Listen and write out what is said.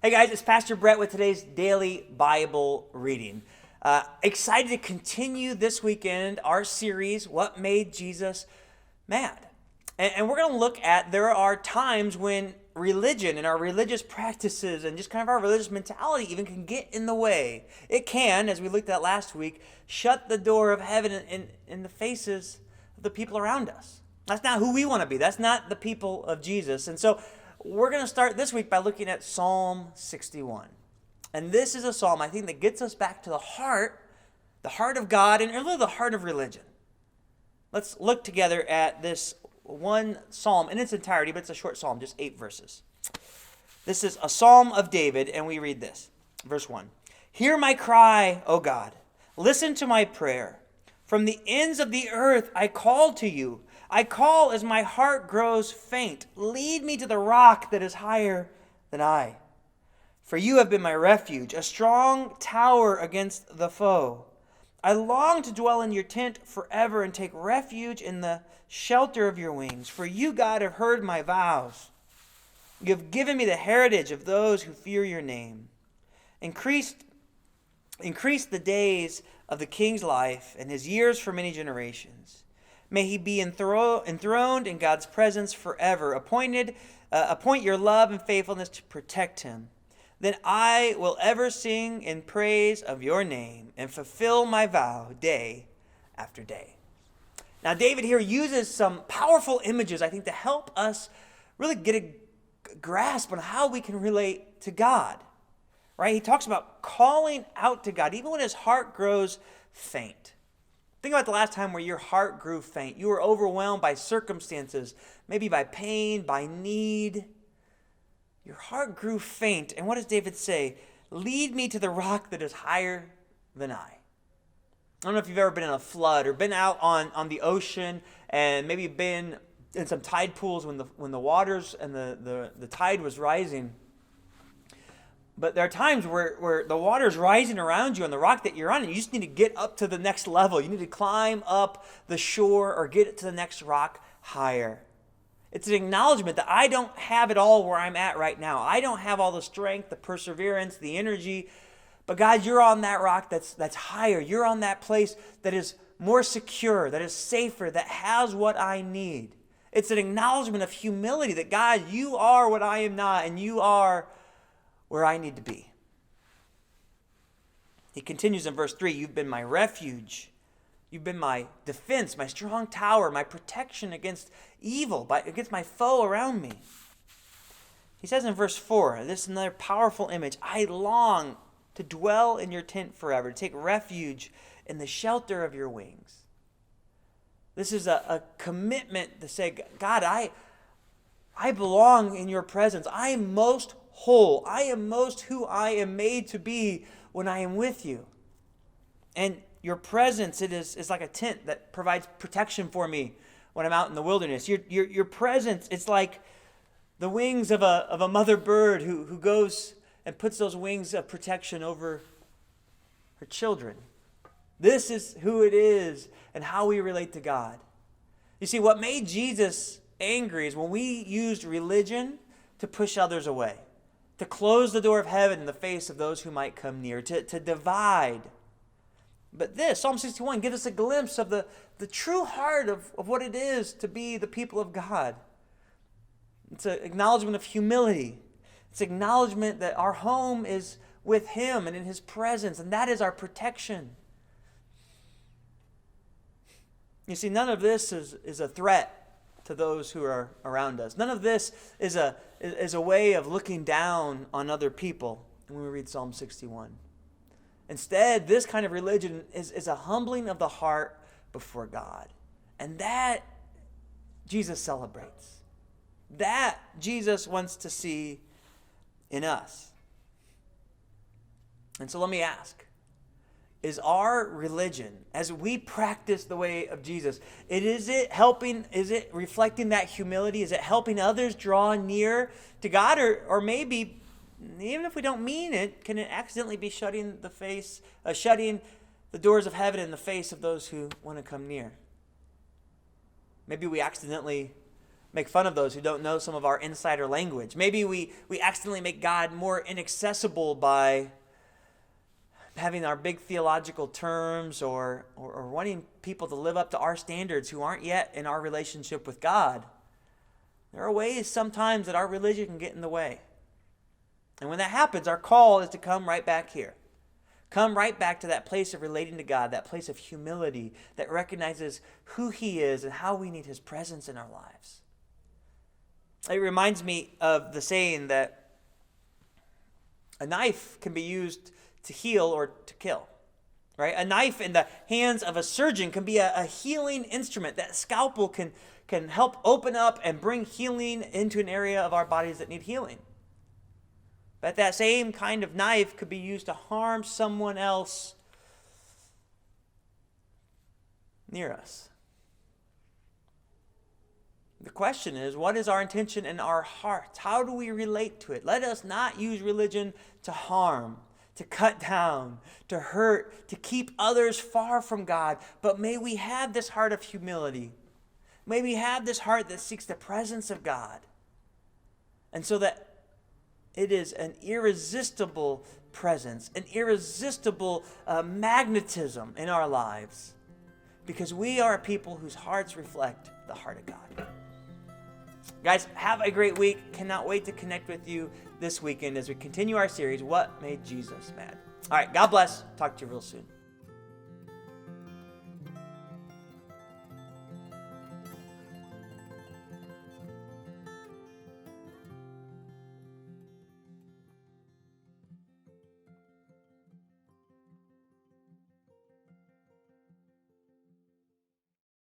Hey guys, it's Pastor Brett with today's daily Bible reading. Excited to continue this weekend our series, What Made Jesus Mad? And we're going to look at there are times when religion and our religious practices and just kind of our religious mentality even can get in the way. It can, as we looked at last week, shut the door of heaven in the faces of the people around us. That's not who we want to be. That's not the people of Jesus. And so we're going to start this week by looking at Psalm 61. And this is a psalm, I think, that gets us back to the heart of God, and really the heart of religion. Let's look together at this one psalm in its entirety, but it's a short psalm, just 8 verses. This is a psalm of David, and we read this. Verse 1. Hear my cry, O God. Listen to my prayer. From the ends of the earth I call to you. I call as my heart grows faint. Lead me to the rock that is higher than I. For you have been my refuge, a strong tower against the foe. I long to dwell in your tent forever and take refuge in the shelter of your wings. For you, God, have heard my vows. You have given me the heritage of those who fear your name. Increase the days of the king's life and his years for many generations. May he be enthroned in God's presence forever. Appoint your love and faithfulness to protect him. Then I will ever sing in praise of your name and fulfill my vow day after day. Now, David here uses some powerful images, I think, to help us really get a grasp on how we can relate to God. Right? He talks about calling out to God, even when his heart grows faint. Think about the last time where your heart grew faint. You were overwhelmed by circumstances, maybe by pain, by need. Your heart grew faint. And what does David say? Lead me to the rock that is higher than I. I don't know if you've ever been in a flood or been out on the ocean and maybe been in some tide pools when the waters and the tide was rising. But there are times where the water is rising around you on the rock that you're on, and you just need to get up to the next level. You need to climb up the shore or get to the next rock higher. It's an acknowledgement that I don't have it all where I'm at right now. I don't have all the strength, the perseverance, the energy. But God, you're on that rock that's higher. You're on that place that is more secure, that is safer, that has what I need. It's an acknowledgement of humility that, God, you are what I am not, and you are where I need to be. He continues in verse 3, you've been my refuge. You've been my defense, my strong tower, my protection against evil, against my foe around me. He says in verse 4, this is another powerful image. I long to dwell in your tent forever, to take refuge in the shelter of your wings. This is a commitment to say, God, I belong in your presence. I am most whole. I am most who I am made to be when I am with you. And your presence, it is like a tent that provides protection for me when I'm out in the wilderness. Your presence, it's like the wings of a mother bird who goes and puts those wings of protection over her children. This is who it is and how we relate to God. You see, what made Jesus angry is when we used religion to push others away, to close the door of heaven in the face of those who might come near, to divide. But this, Psalm 61, gives us a glimpse of the true heart of what it is to be the people of God. It's an acknowledgement of humility. It's acknowledgement that our home is with him and in his presence, and that is our protection. You see, none of this is a threat to those who are around us. None of this is a way of looking down on other people when we read Psalm 61. Instead, this kind of religion is a humbling of the heart before God. And that Jesus celebrates. That Jesus wants to see in us. And so let me ask, is our religion, as we practice the way of Jesus, is it reflecting that humility? Is it helping others draw near to God? Or maybe, even if we don't mean it, can it accidentally be shutting the doors of heaven in the face of those who want to come near? Maybe we accidentally make fun of those who don't know some of our insider language. Maybe we accidentally make God more inaccessible by having our big theological terms or wanting people to live up to our standards who aren't yet in our relationship with God. There are ways sometimes that our religion can get in the way. And when that happens, our call is to come right back here. Come right back to that place of relating to God, that place of humility that recognizes who He is and how we need His presence in our lives. It reminds me of the saying that a knife can be used to heal or to kill, right? A knife in the hands of a surgeon can be a healing instrument. That scalpel can help open up and bring healing into an area of our bodies that need healing. But that same kind of knife could be used to harm someone else near us. The question is, what is our intention in our hearts? How do we relate to it? Let us not use religion to harm, to cut down, to hurt, to keep others far from God. But may we have this heart of humility. May we have this heart that seeks the presence of God. And so that it is an irresistible presence, an irresistible magnetism in our lives, because we are a people whose hearts reflect the heart of God. Guys, have a great week. Cannot wait to connect with you this weekend as we continue our series, What Made Jesus Mad? All right, God bless. Talk to you real soon.